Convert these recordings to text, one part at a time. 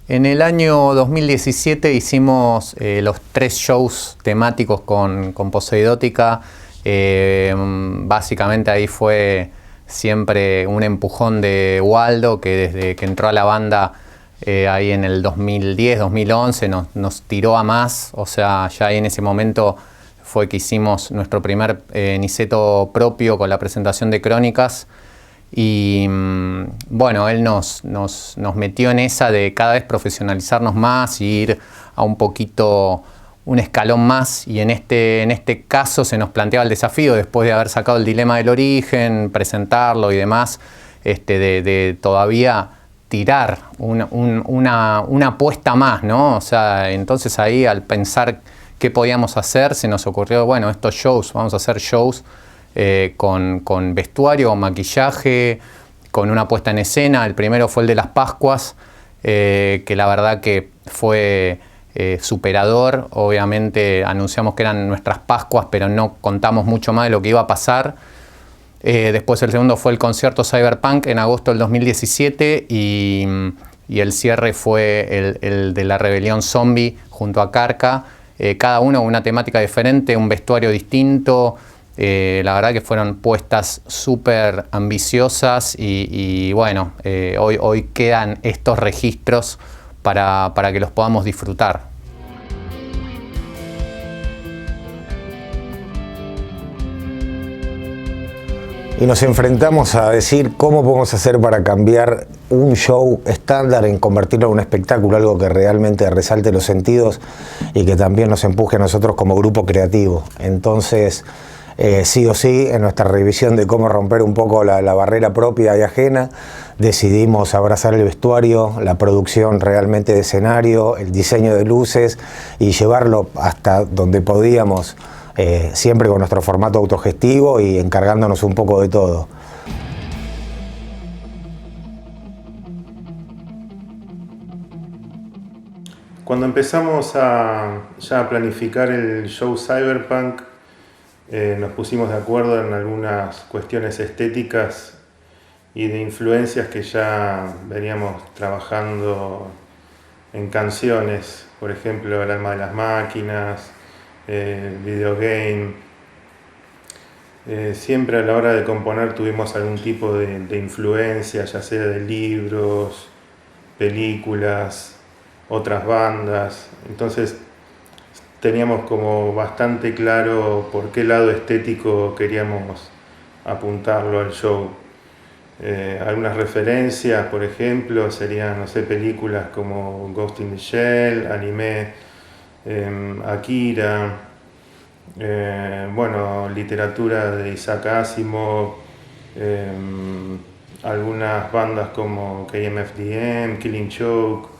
En el año 2017 hicimos los 3 shows temáticos con Poseidótica. Básicamente ahí fue siempre un empujón de Waldo, que desde que entró a la banda ahí en el 2010, 2011 nos tiró a más. O sea, ya ahí en ese momento fue que hicimos nuestro primer Niceto propio con la presentación de Crónicas. Y bueno, él nos metió en esa de cada vez profesionalizarnos más y ir a un poquito, un escalón más. Y en este caso se nos planteaba el desafío, después de haber sacado el Dilema del Origen, presentarlo y demás, de todavía tirar una apuesta más, ¿no? O sea, entonces ahí al pensar qué podíamos hacer, se nos ocurrió, bueno, estos shows, vamos a hacer shows con vestuario, con maquillaje, con una puesta en escena. El primero fue el de las Pascuas, que la verdad que fue superador. Obviamente anunciamos que eran nuestras Pascuas, pero no contamos mucho más de lo que iba a pasar. Después el segundo fue el concierto Cyberpunk en agosto del 2017 y el cierre fue el de la Rebelión Zombie junto a Carca. Cada uno con una temática diferente, un vestuario distinto. La verdad que fueron puestas súper ambiciosas y bueno, hoy quedan estos registros para que los podamos disfrutar. Y nos enfrentamos a decir cómo podemos hacer para cambiar un show estándar en convertirlo en un espectáculo, algo que realmente resalte los sentidos y que también nos empuje a nosotros como grupo creativo. Entonces, sí o sí, en nuestra revisión de cómo romper un poco la barrera propia y ajena, decidimos abrazar el vestuario, la producción realmente de escenario, el diseño de luces y llevarlo hasta donde podíamos, siempre con nuestro formato autogestivo y encargándonos un poco de todo. Cuando empezamos ya a planificar el show Cyberpunk, nos pusimos de acuerdo en algunas cuestiones estéticas y de influencias que ya veníamos trabajando en canciones, por ejemplo El alma de las máquinas, videogame. Siempre a la hora de componer tuvimos algún tipo de influencia, ya sea de libros, películas, otras bandas. Entonces teníamos como bastante claro por qué lado estético queríamos apuntarlo al show. Algunas referencias, por ejemplo, serían, no sé, películas como Ghost in the Shell, anime, Akira, bueno, literatura de Isaac Asimov, algunas bandas como KMFDM, Killing Joke.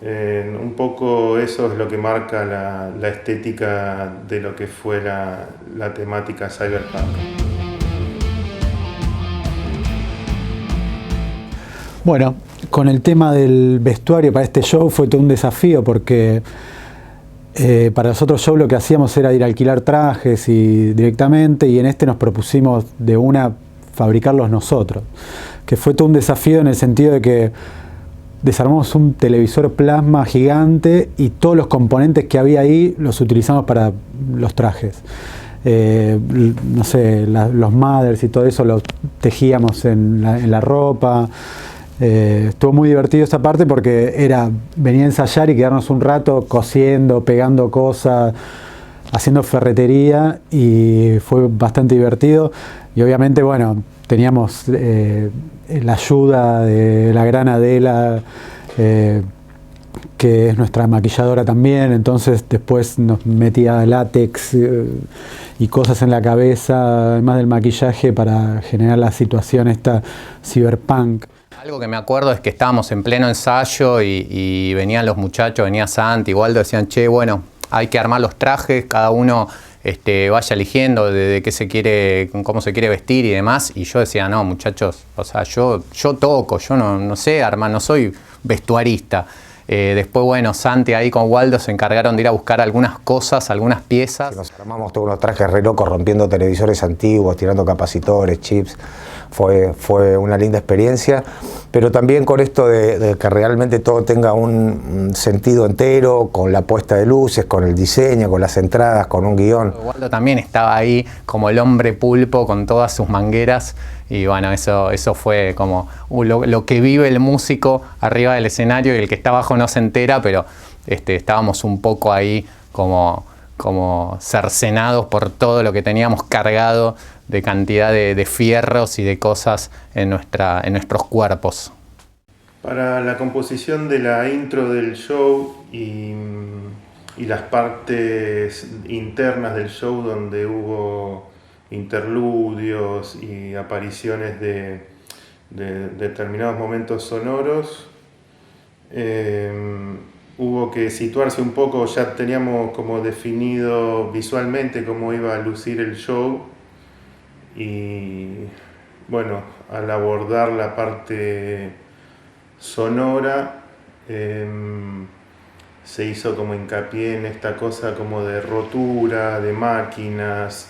Un poco eso es lo que marca la estética de lo que fue la temática Cyberpunk. Bueno, con el tema del vestuario para este show fue todo un desafío porque para los otros shows lo que hacíamos era ir a alquilar trajes directamente, y en este nos propusimos de una fabricarlos nosotros, que fue todo un desafío en el sentido de que desarmamos un televisor plasma gigante y todos los componentes que había ahí los utilizamos para los trajes. No sé, los mothers y todo eso los tejíamos en la ropa. Estuvo muy divertido esta parte porque venía a ensayar y quedarnos un rato cosiendo, pegando cosas, haciendo ferretería, y fue bastante divertido. Y obviamente, bueno, teníamos la ayuda de la gran Adela, que es nuestra maquilladora también. Entonces después nos metía látex y cosas en la cabeza, además del maquillaje, para generar la situación esta cyberpunk. Algo que me acuerdo es que estábamos en pleno ensayo y venían los muchachos, venía Santi, Waldo, decían, che, bueno, hay que armar los trajes, cada uno vaya eligiendo de qué se quiere, cómo se quiere vestir y demás. Y yo decía, no, muchachos, o sea, yo toco, yo no sé armar, no soy vestuarista. Después, bueno, Santi ahí con Waldo se encargaron de ir a buscar algunas cosas, algunas piezas. Nos armamos todos unos trajes re locos, rompiendo televisores antiguos, tirando capacitores, chips. fue una linda experiencia, pero también con esto de que realmente todo tenga un sentido entero, con la puesta de luces, con el diseño, con las entradas, con un guión. Waldo también estaba ahí como el hombre pulpo con todas sus mangueras y bueno, eso fue como lo que vive el músico arriba del escenario, y el que está abajo no se entera, pero estábamos un poco ahí como cercenados por todo lo que teníamos cargado de cantidad de fierros y de cosas en nuestros cuerpos. Para la composición de la intro del show y las partes internas del show, donde hubo interludios y apariciones de determinados momentos sonoros, hubo que situarse un poco. Ya teníamos como definido visualmente cómo iba a lucir el show, y bueno, al abordar la parte sonora se hizo como hincapié en esta cosa como de rotura, de máquinas.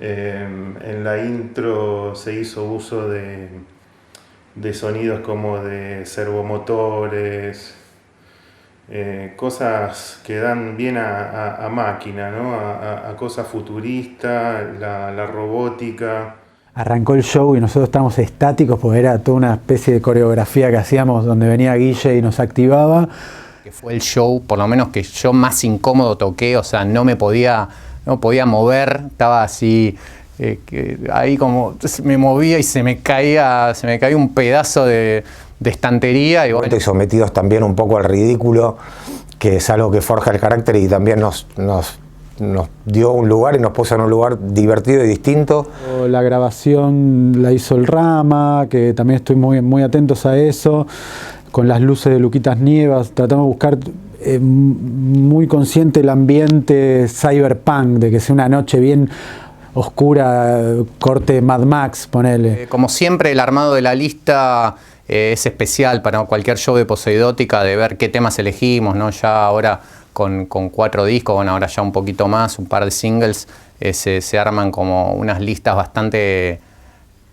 En la intro se hizo uso de sonidos como de servomotores, cosas que dan bien a máquina, ¿no? A cosa futurista, la robótica. Arrancó el show y nosotros estábamos estáticos porque era toda una especie de coreografía que hacíamos donde venía Guille y nos activaba. Que fue el show, por lo menos, que yo más incómodo toqué, o sea, no podía mover, estaba así, ahí como me movía y se me caía un pedazo de estantería. Y bueno. Y sometidos también un poco al ridículo, que es algo que forja el carácter y también nos dio un lugar y nos puso en un lugar divertido y distinto. La grabación la hizo el Rama, que también estoy muy atentos a eso, con las luces de Luquitas Nievas, tratamos de buscar muy consciente el ambiente cyberpunk, de que sea una noche bien oscura, corte Mad Max, ponele. Como siempre, el armado de la lista es especial para cualquier show de Poseidótica, de ver qué temas elegimos, ¿no? Ya ahora con 4 discos, bueno, ahora ya un poquito más, un par de singles, se arman como unas listas bastante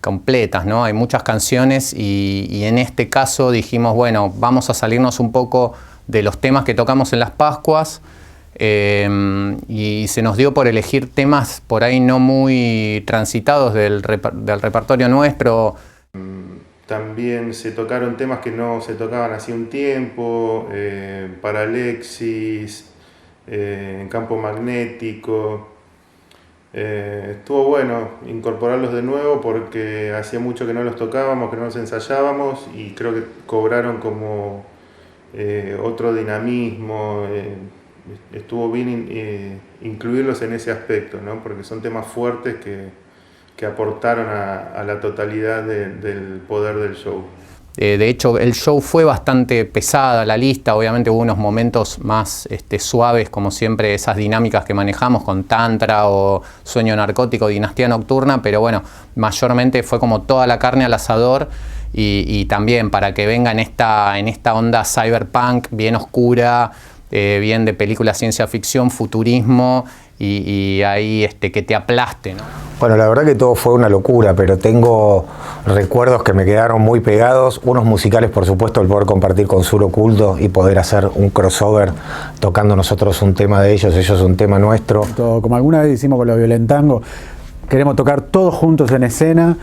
completas, ¿no? Hay muchas canciones y en este caso dijimos, bueno, vamos a salirnos un poco de los temas que tocamos en las Pascuas, y se nos dio por elegir temas por ahí no muy transitados del repertorio nuestro. También se tocaron temas que no se tocaban hacía un tiempo, para Alexis, en Campo Magnético. Estuvo bueno incorporarlos de nuevo porque hacía mucho que no los tocábamos, que no los ensayábamos, y creo que cobraron como otro dinamismo. Estuvo bien incluirlos en ese aspecto, ¿no? Porque son temas fuertes que aportaron a la totalidad del poder del show. De hecho, el show fue bastante pesada, la lista. Obviamente hubo unos momentos más suaves, como siempre, esas dinámicas que manejamos con Tantra o Sueño Narcótico, Dinastía Nocturna, pero bueno, mayormente fue como toda la carne al asador, y también para que venga en esta onda cyberpunk, bien oscura, bien de película ciencia ficción, futurismo, y ahí que te aplaste, ¿no? Bueno, la verdad que todo fue una locura, pero tengo recuerdos que me quedaron muy pegados, unos musicales, por supuesto, el poder compartir con Sur Oculto y poder hacer un crossover tocando nosotros un tema de ellos un tema nuestro. Todo, como alguna vez hicimos con los Violentango, queremos tocar todos juntos en escena.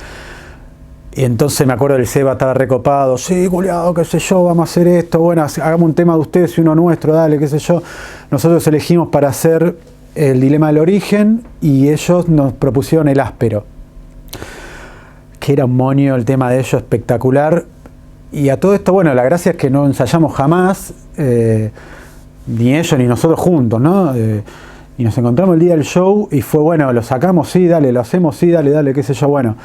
Y entonces me acuerdo del Seba estaba recopado, sí, culiado, qué sé yo, vamos a hacer esto, bueno, hagamos un tema de ustedes y uno nuestro, dale, qué sé yo. Nosotros elegimos para hacer El Dilema del Origen y ellos nos propusieron El Áspero, que era un monio, el tema de ellos espectacular. Y a todo esto, bueno, la gracia es que no ensayamos jamás, ni ellos ni nosotros juntos, ¿no? Y nos encontramos el día del show y fue, bueno, lo sacamos, sí, dale, lo hacemos, sí, dale, qué sé yo, bueno.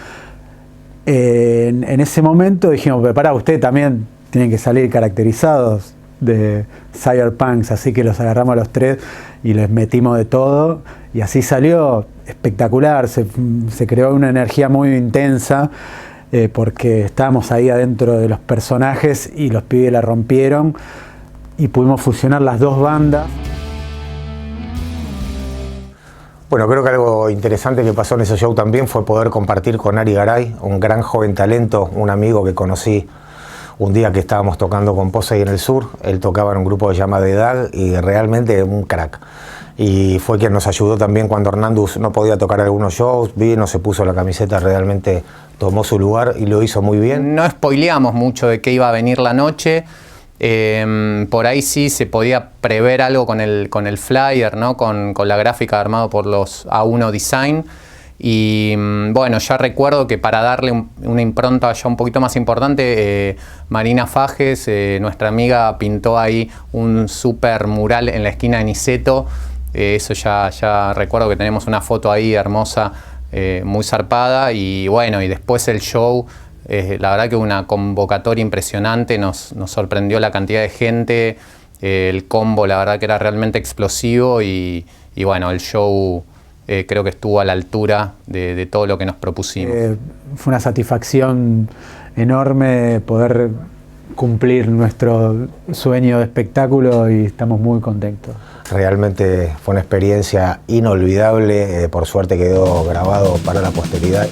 En ese momento dijimos, pero pará, ustedes también tienen que salir caracterizados de cyberpunks, así que los agarramos a los tres y les metimos de todo, y así salió espectacular. Se creó una energía muy intensa, porque estábamos ahí adentro de los personajes y los pibes la rompieron y pudimos fusionar las dos bandas. Bueno, creo que algo interesante que pasó en ese show también fue poder compartir con Ari Garay, un gran joven talento, un amigo que conocí un día que estábamos tocando con Posey en el sur. Él tocaba en un grupo que se llama The Dag y realmente un crack. Y fue quien nos ayudó también cuando Hernandus no podía tocar algunos shows, vino, se puso la camiseta, realmente tomó su lugar y lo hizo muy bien. No spoileamos mucho de qué iba a venir la noche. Por ahí sí se podía prever algo con el flyer, ¿no? con la gráfica armado por los A1 Design. Y bueno, ya recuerdo que para darle una impronta ya un poquito más importante, Marina Fajes, nuestra amiga, pintó ahí un super mural en la esquina de Niceto. Eso ya recuerdo que tenemos una foto ahí hermosa, muy zarpada. Y bueno, y después el show, la verdad que una convocatoria impresionante, nos sorprendió la cantidad de gente, el combo la verdad que era realmente explosivo y bueno, el show creo que estuvo a la altura de todo lo que nos propusimos. Fue una satisfacción enorme poder cumplir nuestro sueño de espectáculo y estamos muy contentos. Realmente fue una experiencia inolvidable, por suerte quedó grabado para la posteridad.